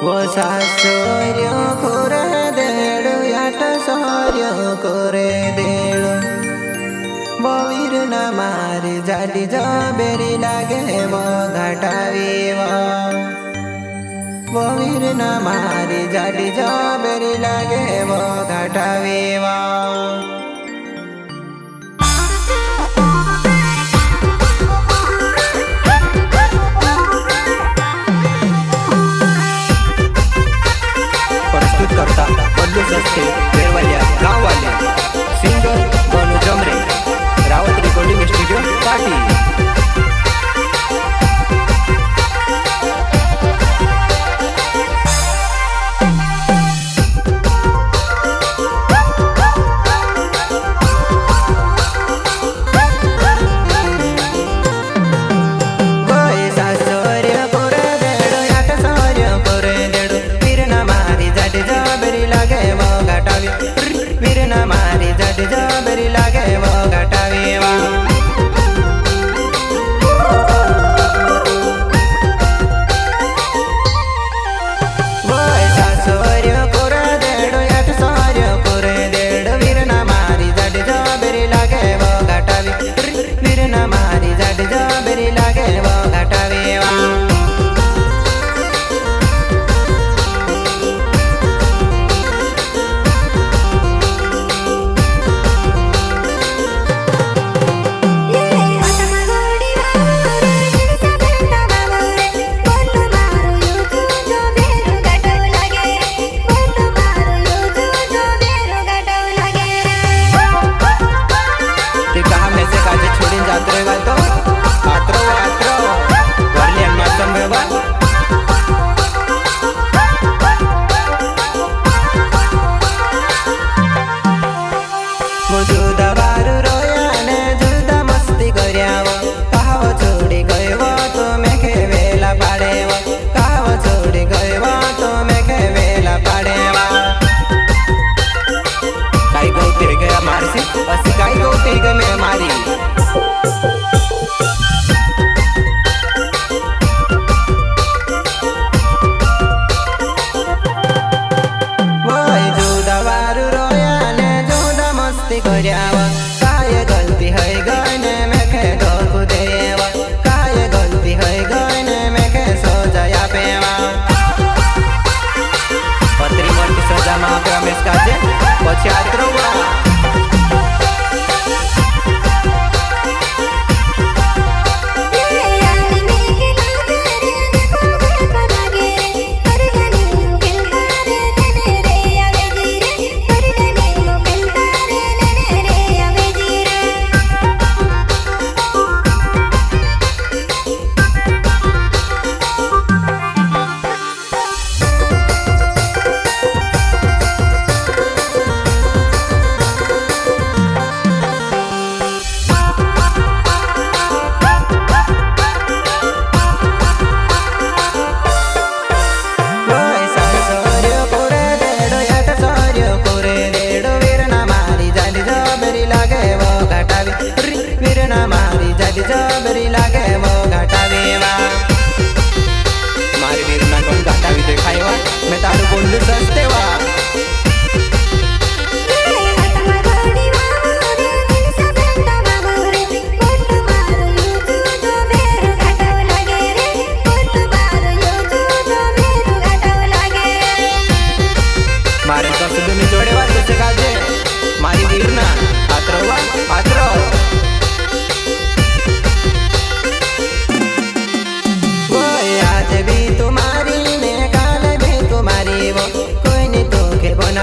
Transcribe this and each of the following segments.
वो सासोर्य कोरे देड़ो याट सोर्य कोरे देड़ो वो वीर न मारी जाडी जो बेरी लागे वो घटावी वो वीर न मारी जाडी जो बेरी लागे वो घटावी करता बदलू सस्ते वेरवलिया गाँव वाले सिंगर बनू जमरे रावत रिकॉर्डिंग स्टूडियो पाटी। काय गलती है गने में के धोखु देवा काय गलती है गने में के सजाया पेवा पत्री मोटी सजा मा रमेश काजे પછી આત્રવા जबरी लागे वो घटावे मारी वीर ना कोण घटावी तो खायवा मैं तारू बोलू सस्ते वा मारे तो सुदुनी जोड़े वा तुझे काजे मारी वीर ना आत्रो आत्रो कोई नहीं तो के बन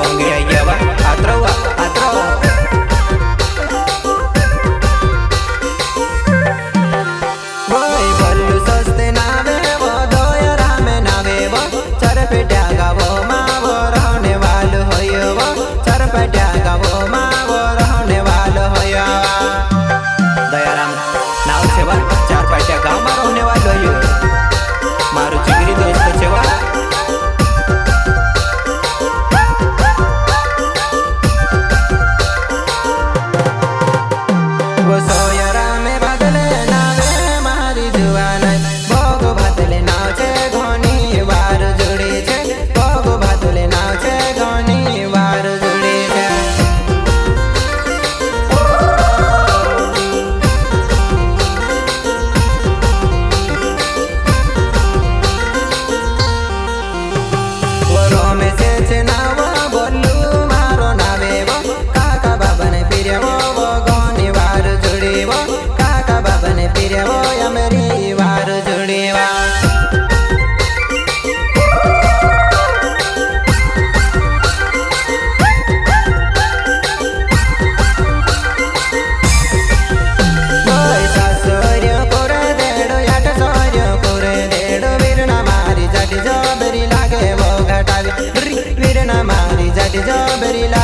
ओंगे आइया आत्रो आत्रो Very